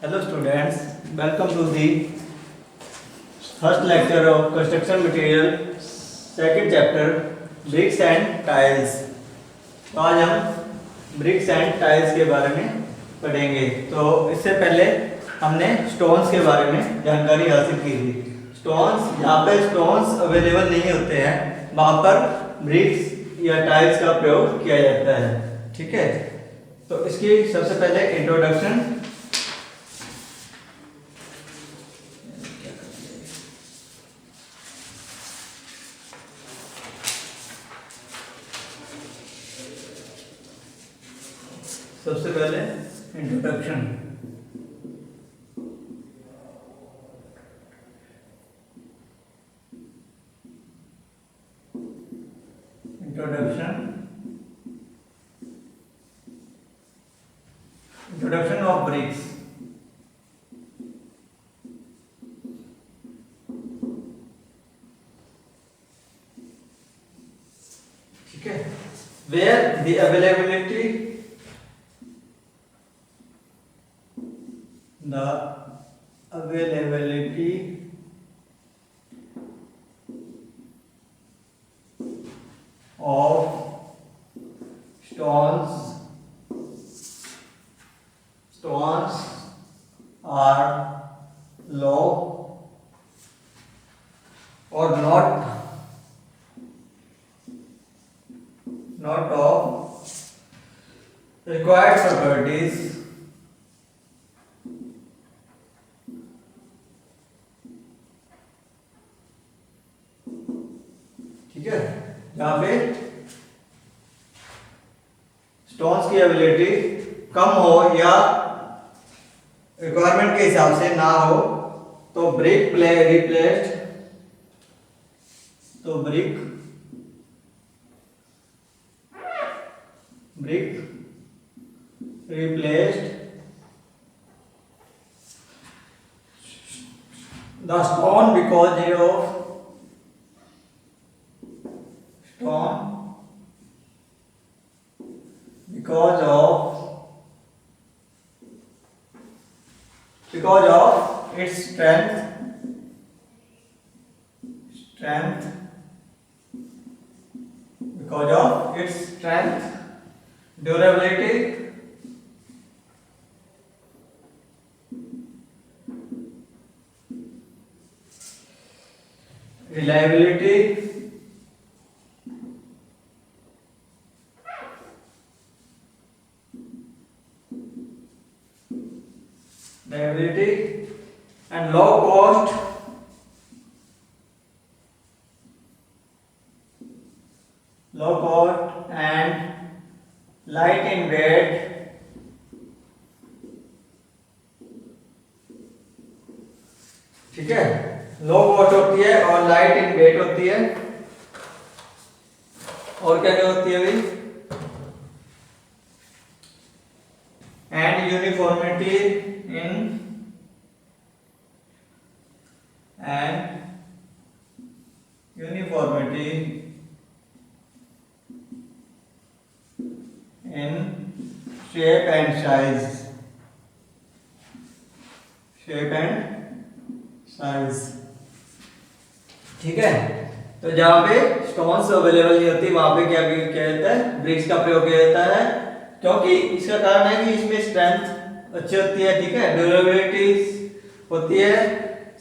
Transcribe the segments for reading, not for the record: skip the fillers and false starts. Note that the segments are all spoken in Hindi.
Hello students, welcome to the first lecture of construction material, second chapter bricks and tiles। तो आज हम ब्रिक्स एंड टाइल्स के बारे में पढ़ेंगे। तो इससे पहले हमने स्टोन्स के बारे में जानकारी हासिल की थी। स्टोन्स, जहाँ पे स्टोन्स अवेलेबल नहीं होते हैं वहाँ पर ब्रिक्स या टाइल्स का प्रयोग किया जाता है। ठीक है, तो इसकी सबसे पहले इंट्रोडक्शन। सबसे पहले इंट्रोडक्शन। Introduction of bricks. ठीक है, where the availability of stones are low or not of required properties ठीक है, यहाँ पे स्टोन्स की एबिलिटी कम हो या रिक्वायरमेंट के हिसाब से ना हो तो brick replaced the stone because of its strength, durability, reliability, and low cost and light in weight। ठीक है, लो कॉस्ट होती है और लाइट इन वेट होती है। और क्या क्या होती है भाई? And uniformity in shape and size। ठीक है, तो जहाँ पे स्टोन्स अवेलेबल नहीं होती वहां पे क्या किया जाता है? ब्रिक्स का प्रयोग किया जाता है, क्योंकि इसका कारण है कि इसमें स्ट्रेंथ अच्छी होती है। ठीक है, ड्यूरेबिलिटी होती है,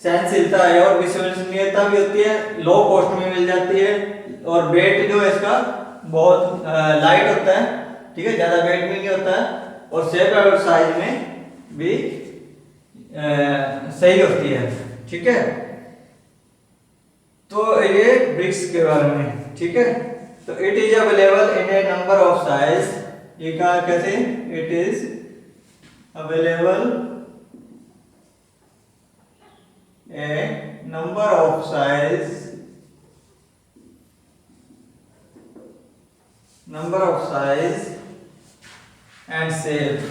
सहनशीलता है और विश्वसनीयता भी होती है, लो कॉस्ट में मिल जाती है और वेट जो है इसका बहुत लाइट होता है। ठीक है, ज्यादा वेट भी नहीं होता है और शेप और साइज में भी सही होती है। ठीक है, तो ये ब्रिक्स के बारे में। ठीक है, तो it is available in A number of size. ये कहा कैसे? It is available A number of size and shape,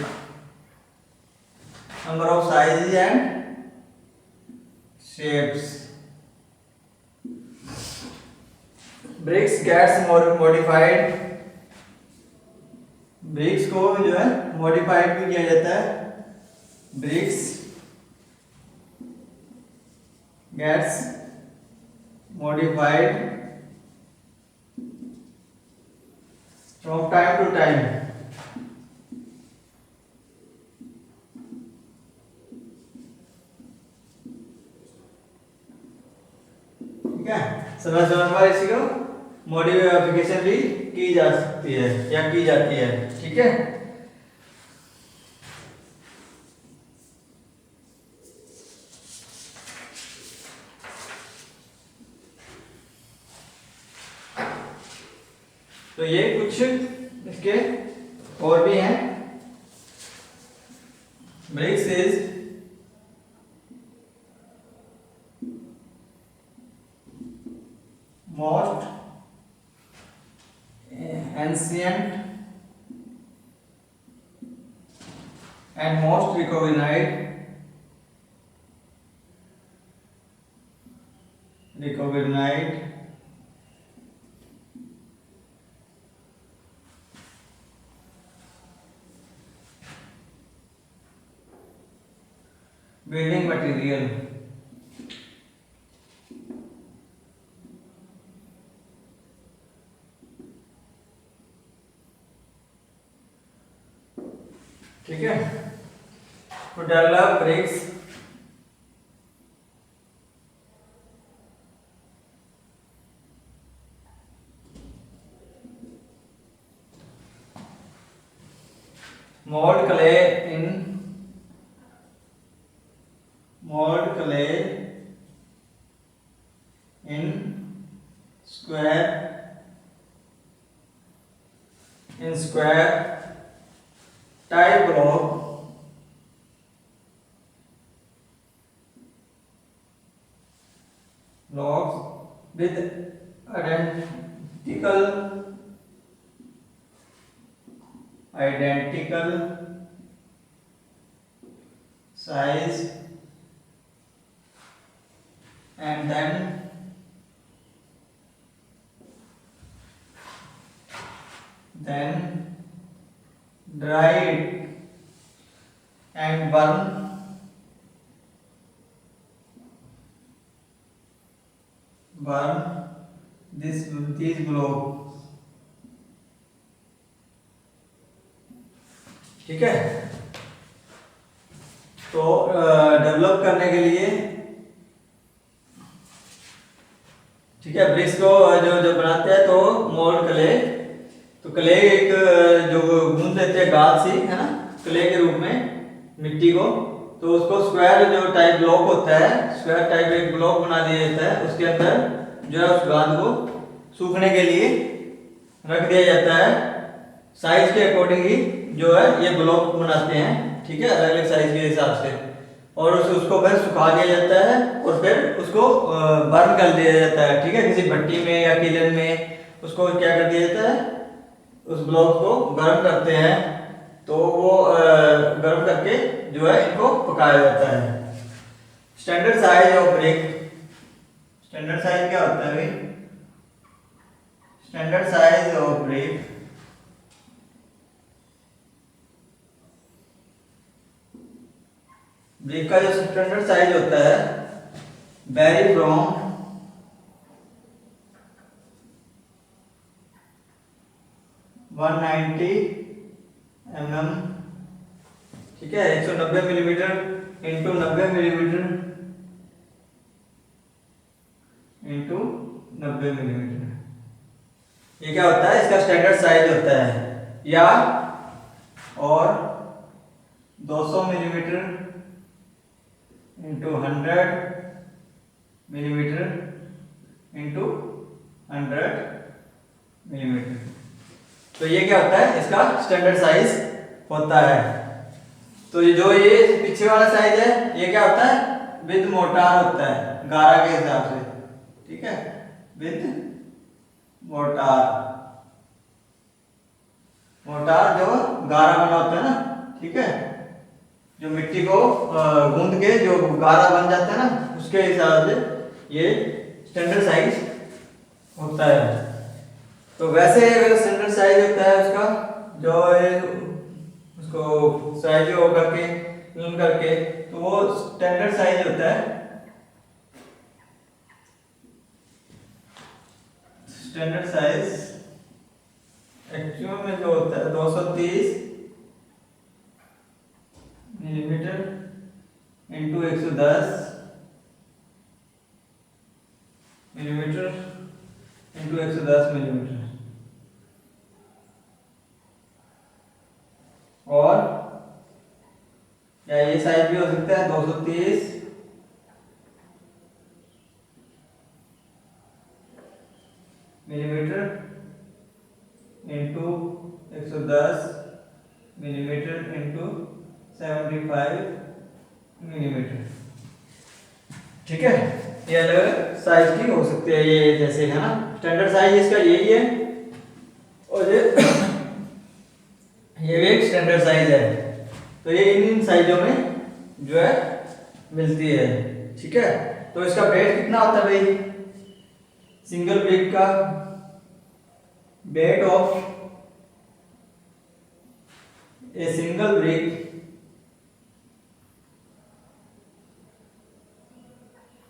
number of sizes and shapes। bricks gets modified, bricks को जो है मॉडिफाइड भी किया जाता है। bricks gets modified from time to time. ठीक है, समय समय पर इसी को मॉडिफिकेशन भी की जा सकती है या की जाती है। ठीक है, तो ये कुछ इसके और भी हैं। Bricks is most ancient and most recognized building material. ठीक है, to develop bricks mold clay in square type blocks with identical size and then dry it and burn these blocks. ठीक है, तो डेवलप करने के लिए, ठीक है, ब्रिक्स को जो बनाते हैं तो मोल्ड क्ले, तो क्ले एक जो गूंथ लेते हैं गाद सी, है ना, क्ले के रूप में मिट्टी को, तो उसको स्क्वायर जो टाइप ब्लॉक होता है, स्क्वायर टाइप एक ब्लॉक बना दिया जाता है, उसके अंदर जो है उस गाद को सूखने के लिए रख दिया जाता है। साइज के अकॉर्डिंग ही जो है ये ब्लॉक बनाते हैं। ठीक है, अलग अलग साइज के हिसाब से, और उसको फिर सुखा दिया जाता है और फिर उसको बर्न कर दिया जाता है। ठीक है, किसी भट्टी में या किलन में उसको क्या कर दिया जाता है, उस ब्लॉक को गर्म करते हैं, तो वो गर्म करके जो है इनको पकाया जाता है। Standard size of brick, standard size क्या होता है भाई? Standard size of brick brick का जो स्टैंडर्ड साइज होता है वेरी फ्रॉम 190 mm, ठीक है, 190 millimetre into 90 millimetre into 90 millimetre, ये क्या होता है, इसका स्टैंडर्ड साइज होता है। या और 200 millimetre into 100 millimetre into 100 millimetre, तो ये क्या होता है, इसका स्टैंडर्ड साइज होता है। तो ये पीछे वाला साइज है, ये क्या होता है, विद मोटार होता है, गारा के हिसाब से। ठीक है, विद मोटार, मोटार जो गारा बना होता है ना, ठीक है, जो मिट्टी को गूंद के जो गारा बन जाता है ना, उसके हिसाब से ये स्टैंडर्ड साइज होता है। तो वैसे अगर स्टैंडर्ड साइज होता है उसका, जो उसको साइज हो करके करके, तो वो स्टैंडर्ड साइज होता है स्टैंडर्ड साइज एक्चुअल में जो होता है 230 millimetre into 110 millimetre into 110 millimetre, और या ये साइज भी हो सकता है 230 millimetre into 110 millimetre into 75 millimetre. ठीक है, ये अलग साइज की हो सकती है, ये जैसे है ना, स्टैंडर्ड साइज इसका यही है, और ये भी एक स्टैंडर्ड साइज है। तो ये इन साइजों में जो है मिलती है। ठीक है, तो इसका वेट कितना होता है भाई, सिंगल ब्रिक का weight of a single brick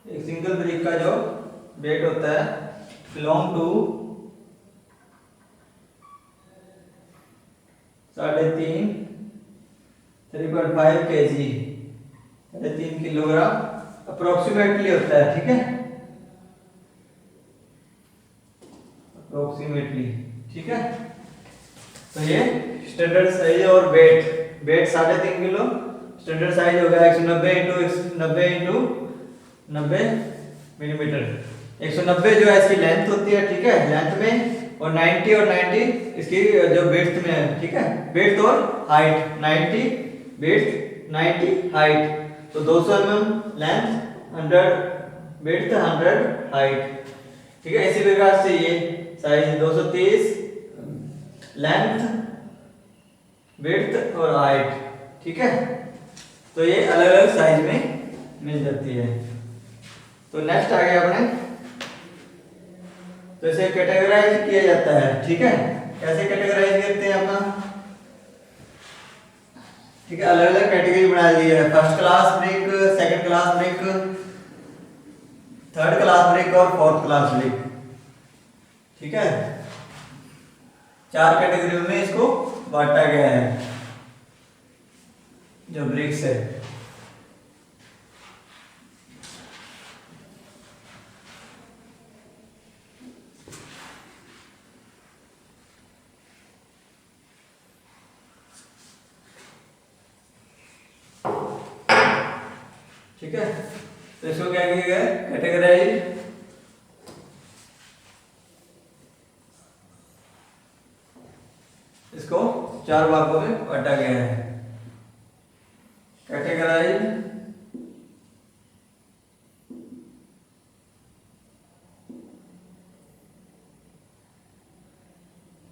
एक सिंगल ब्रिक का जो वेट होता है belong to 3.5 kg, 3.5 kilogram approximately होता है। ठीक है, अप्रोक्सीमेटली। ठीक है, तो ये स्टैंडर्ड साइज और वेट 3.5 किलो, स्टैंडर्ड साइज हो गया 190 इंटू 90 मिलीमीटर। 190 जो है इसकी लेंथ होती है, ठीक है, लेंथ में, और 90 इसकी जो विड्थ में है। ठीक है, विड्थ और हाइट, 90 विड्थ 90 हाइट, तो 200 mm लेंथ, 100 विड्थ, 100 हाइट। ठीक है, इसी प्रकार से ये साइज 230 लेंथ, विड्थ और हाइट। ठीक है, तो ये अलग अलग साइज में मिल जाती है। तो नेक्स्ट आ गया अपने, तो इसे कैटेगराइज किया जाता है। ठीक है, कैसे कैटेगराइज करते हैं अपना, ठीक है, अलग अलग कैटेगरी बना दी है, first class brick, second class brick, third class brick और फोर्थ क्लास ब्रिक। ठीक है, 4 कैटेगरी में इसको बांटा गया है जो ब्रिक्स है। ठीक है, तो इसको क्या किया गया, कैटेगराइज। इसको 4 भागों में बांटा गया है, कैटेगराइज,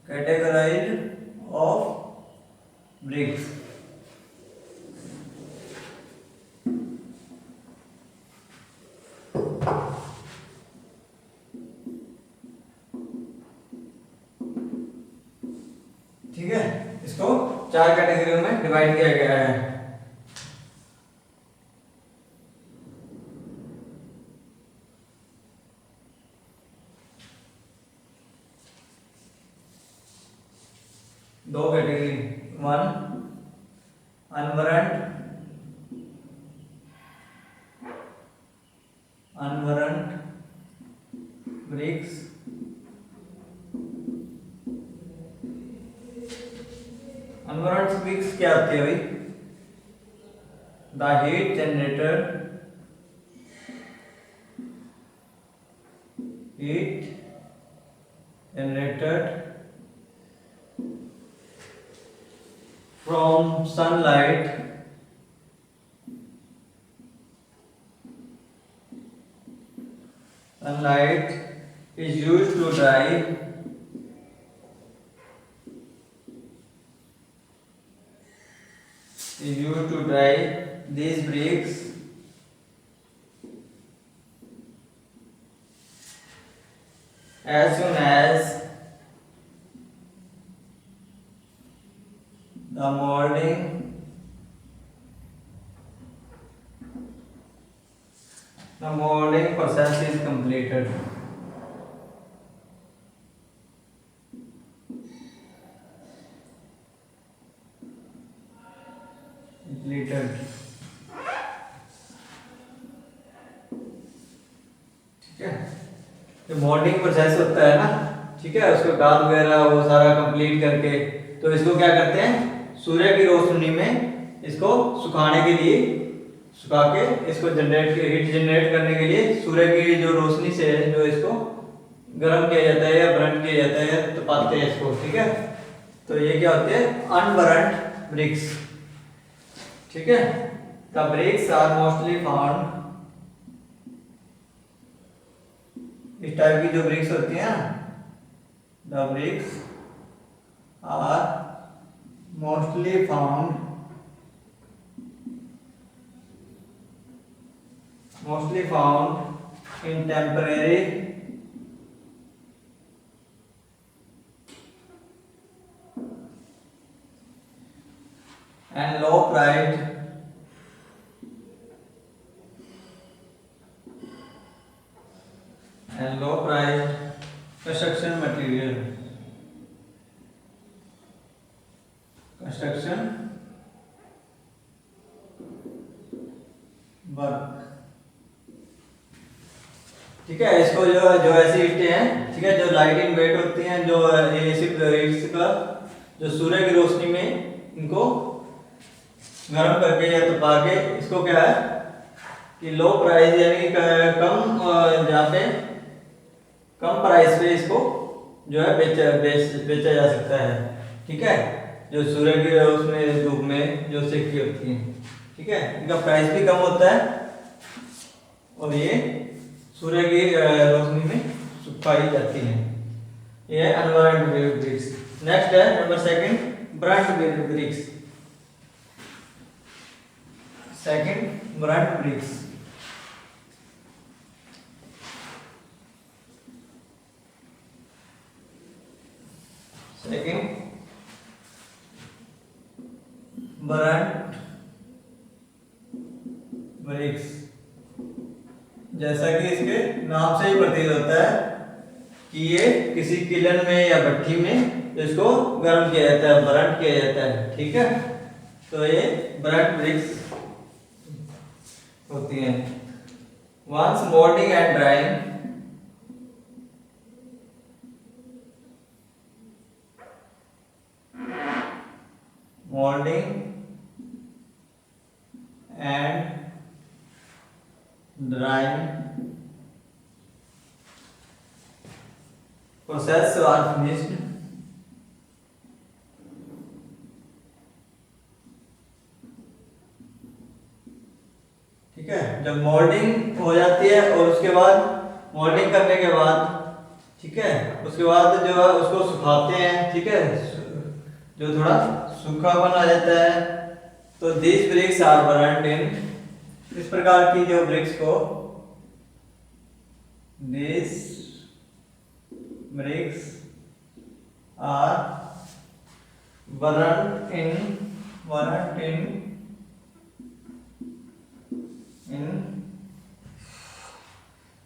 कैटेगराइज ऑफ ब्रिक्स। ठीक है, इसको 4 कैटेगरी में डिवाइड किया गया है। दो कैटेगरी, 1 अनवरंट ब्रिक्स, अनवरंट ब्रिक्स क्या होती है भाई, the heat generated from sunlight is used to dry these bricks as soon as the molding process is completed। ठीक है, जो मोल्डिंग प्रोसेस होता है ना, ठीक है, उसको गाद वगैरह वो सारा कंप्लीट करके तो इसको क्या करते हैं, सूर्य की रोशनी में इसको सुखाने के लिए, सुखा के इसको हीट जनरेट करने के लिए सूर्य की जो रोशनी से जो इसको गर्म किया जाता है या बर्न किया जाता है, तो पाते हैं इसको। ठीक है, तो ये क्या होते हैं, अनबर्न्ड ब्रिक्स। ठीक है, the bricks are mostly found, इस टाइप की जो ब्रिक्स होती हैं, the bricks are mostly found in temporary and low priced construction material, construction work। ठीक है, इसको जो ऐसी ईंटें हैं, ठीक है, जो लाइट इन वेट होती हैं, जो एसिड रेड्स का जो सूर्य की रोशनी में इनको गर्म करके या तपा के, इसको क्या है कि लो प्राइस यानी कि कम, जहाँ पे कम प्राइस पे इसको जो है बेचा जा सकता है। ठीक है, जो सूर्य की उसमें धूप में जो सेकी होती है, ठीक है, इनका प्राइस भी कम होता है और ये सूर्य की रोशनी में सुखाई जाती है। ये है अनबर्न्ड ब्रिक्स। नेक्स्ट है number second, burned bricks. Second, burned bricks. Second, burned bricks. जैसा कि इसके नाम से ही प्रतीत होता है कि ये किसी किलन में या भट्टी में इसको गर्म किया जाता है, बर्न किया जाता है। ठीक है, तो ये बर्न्ड ब्रिक्स होती हैं। वंस मोल्डिंग एंड ड्राइंग, मोल्डिंग एंड drying process are finished, ठीक है, जब मोल्डिंग हो जाती है और उसके बाद मोल्डिंग करने के बाद, ठीक है, उसके बाद जो है उसको सुखाते हैं। ठीक है, जो थोड़ा सूखा बना जाता है, तो these bricks are burned in, इस प्रकार की जो ब्रिक्स को, these bricks are burned in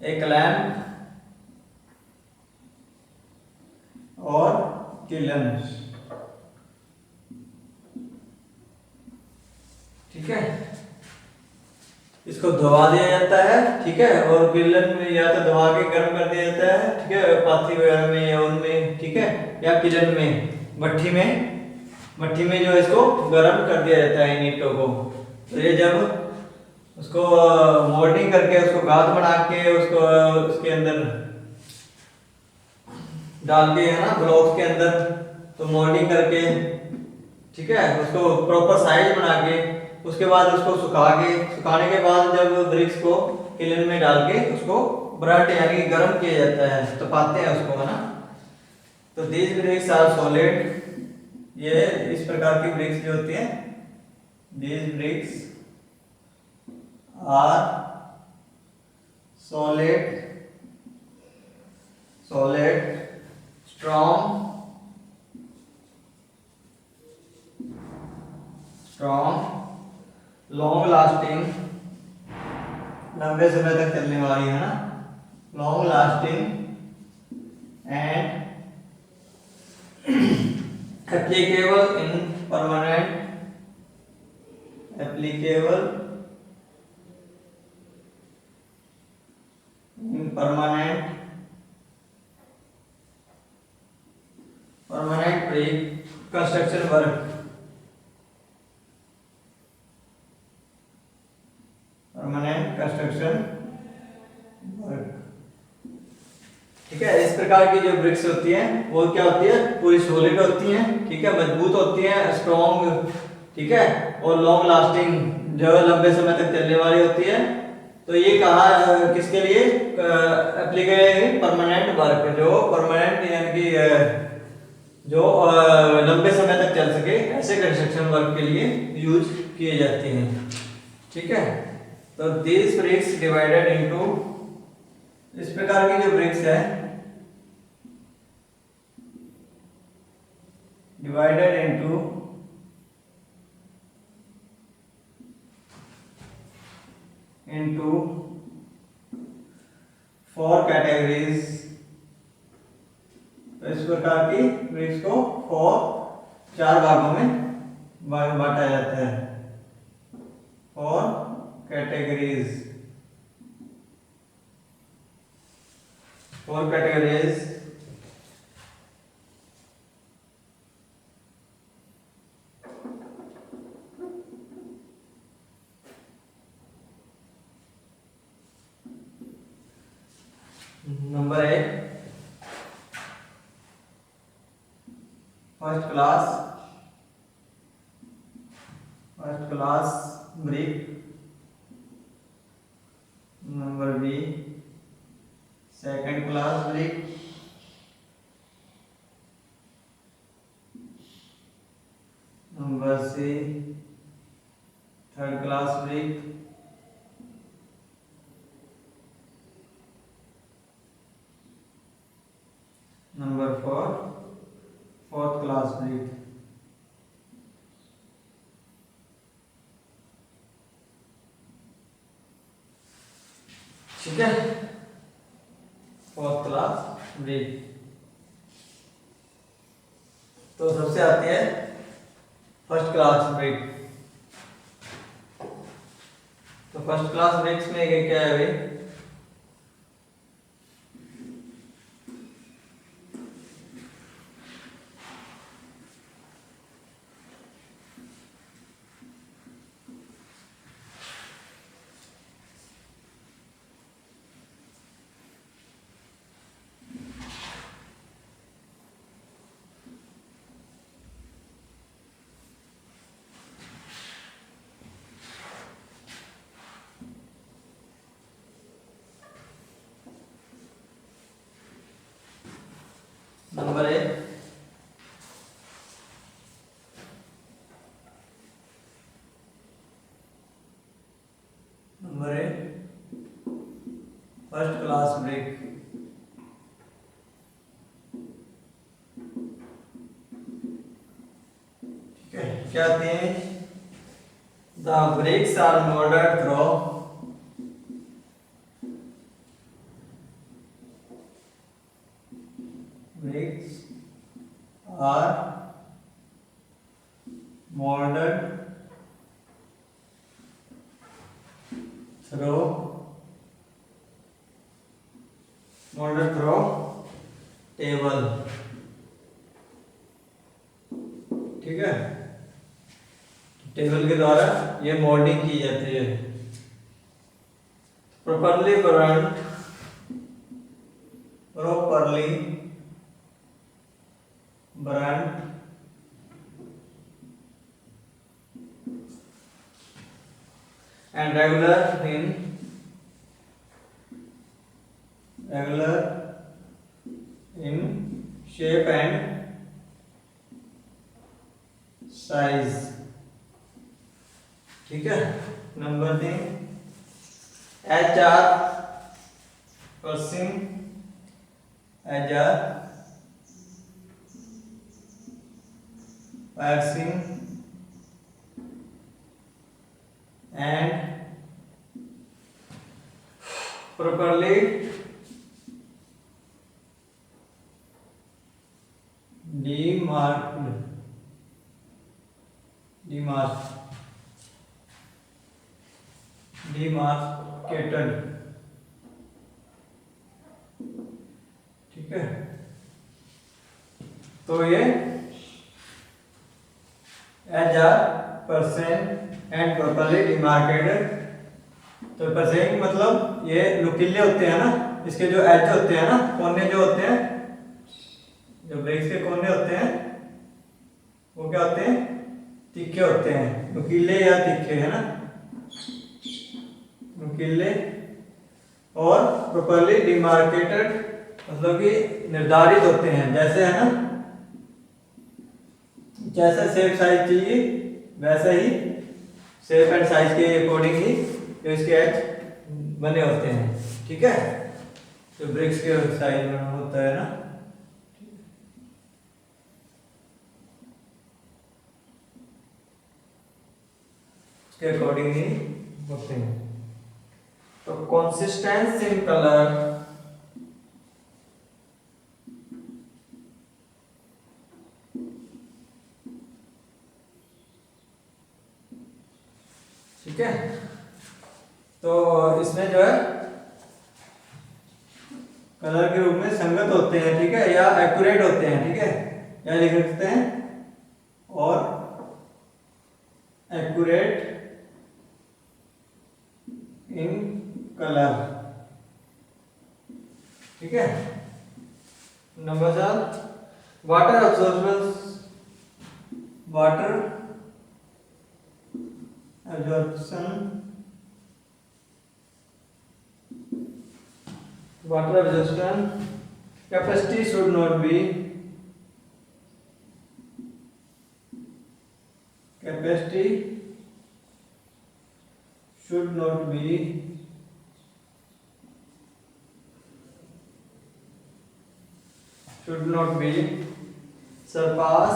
a clamp or kilns। ठीक है, इसको दबा दिया जाता है, ठीक है, और किलन में या तो दबा के गर्म कर दिया जाता है, ठीक है, पाथी वगैरह में या उनमें, ठीक है, या किलन में, भट्टी में जो इसको गर्म कर दिया जाता है इन ईंटों को। तो ये जब उसको मोल्डिंग करके उसको गाद बना के उसको उसके अंदर डाल के, है ना, ब्लॉक्स के अंदर, तो मोल्डिंग करके, ठीक है, उसको प्रॉपर साइज बना के, उसके बाद उसको सुखाने के बाद जब ब्रिक्स को किलन में डाल के उसको बर्न्ड यानी कि गर्म किया जाता है, तो पाते हैं उसको, है ना। तो दीज ब्रिक्स आर सॉलिड, ये इस प्रकार की ब्रिक्स जो होती हैं, these bricks are solid strong long lasting, लंबे समय तक चलने वाली, है ना, long lasting and applicable in permanent brick construction work, permanent construction work. ठीक है, इस प्रकार की जो ब्रिक्स होती हैं वो क्या होती है, पूरी सॉलिड होती हैं, ठीक है, मजबूत होती हैं, स्ट्रॉन्ग, ठीक है, और लॉन्ग लास्टिंग, जो लंबे समय तक चलने वाली होती है। तो ये कहा किसके लिए एप्लीकेबल, परमानेंट वर्क, जो परमानेंट यानी कि जो लंबे समय तक चल सके, ऐसे कंस्ट्रक्शन वर्क के लिए यूज किए जाते हैं। ठीक है, तो दिस ब्रिक्स डिवाइडेड इनटू, इस प्रकार की जो ब्रिक्स है डिवाइडेड इनटू फोर कैटेगरीज। तो इस प्रकार की ब्रिक्स को चार भागों में बांटा जाता है, four categories, four categories. Number 1, first class brick. Number B, second class brick. Number C, third class brick. Number 4, fourth class brick. ठीक है, फोर्थ क्लास ब्रिक। तो सबसे आती है फर्स्ट क्लास ब्रिक। तो फर्स्ट क्लास ब्रिक्स में ये क्या है भाई, नंबर 1, फर्स्ट क्लास ब्रिक। ठीक है, क्या आते हैं, the bricks are molded through, bricks are molded through table. ठीक है, टेबल के द्वारा ये मोल्डिंग की जाती है। Properly burned, and regular in shape and size। ठीक है, number 3, HR pressing, HR waxing and properly demarcated। ठीक है। तो ये edge are percent and properly demarcated. तो परसेंट मतलब ये नुकीले होते हैं ना, इसके जो एज होते हैं ना, कोने जो होते हैं, जो ब्रेक्स के कोने होते हैं वो क्या होते हैं, तीखे होते हैं, नुकीले या तीखे, है ना, नुकीले। और प्रॉपर्ली डिमार्केटेड मतलब कि निर्धारित होते हैं, जैसे है ना, जैसा शेप साइज चाहिए वैसा ही शेप एंड साइज के अकॉर्डिंग ही जो इसके एज बने होते हैं, ठीक है। जो ब्रिक्स के साइज में होता है ना, उसके अकॉर्डिंग ही होते हैं। तो कंसिस्टेंस इन कलर, ठीक है। तो इसमें जो है कलर के रूप में संगत होते हैं, ठीक है, या एक्यूरेट होते हैं, ठीक है, या लिख सकते हैं और एक्यूरेट इन कलर, ठीक है। Number 7, water absorbance, water absorption, water absorption capacity should not be, capacity should not be surpass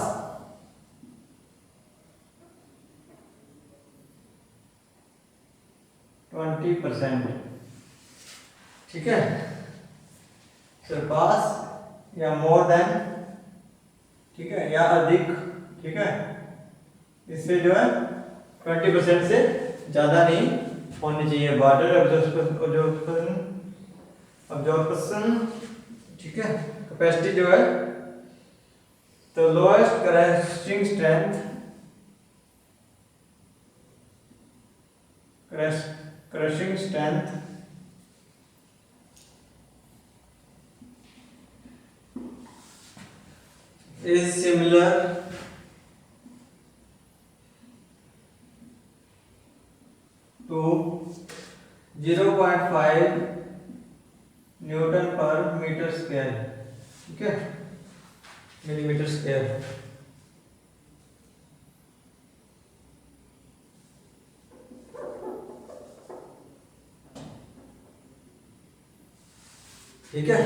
20%, ठीक है। सरपास या मोर देन, ठीक है, या अधिक, ठीक है, इससे जो है 20% से ज्यादा नहीं होनी चाहिए वाटर अब्जॉर्प्शन, ठीक है। कैपेसिटी जो है, तो lowest crushing strength, crushing strength is similar to 0.5 Newton पर मीटर स्क्वायर, ठीक है, मिलीमीटर स्क्वायर। ठीक है।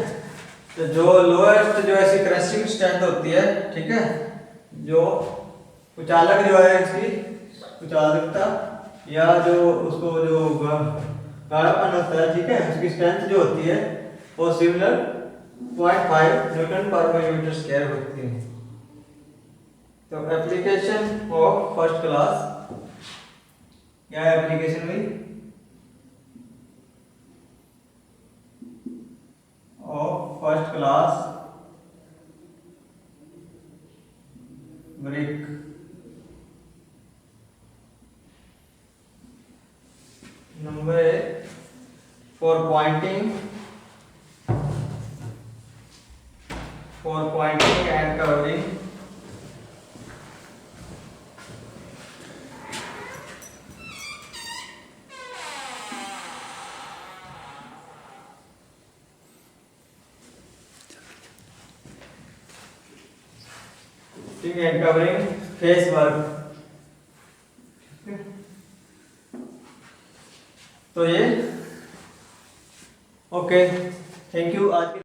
तो जो लोएस्ट जो ऐसी क्रशिंग स्ट्रेंथ होती है, ठीक है, जो कुचालक जो है इसकी कुचालकता या जो उसको जो गाढ़ापन होता है, ठीक है, उसकी स्ट्रेंथ जो होती है वो सिमिलर 0.5 न्यूटन पर मिलीमीटर स्क्वायर होती है। तो एप्लीकेशन ऑफ फर्स्ट क्लास, क्या एप्लीकेशन हुई of first class brick, number 8 for pointing and covering, and covering face work, तो ये ओके, थैंक यू। आज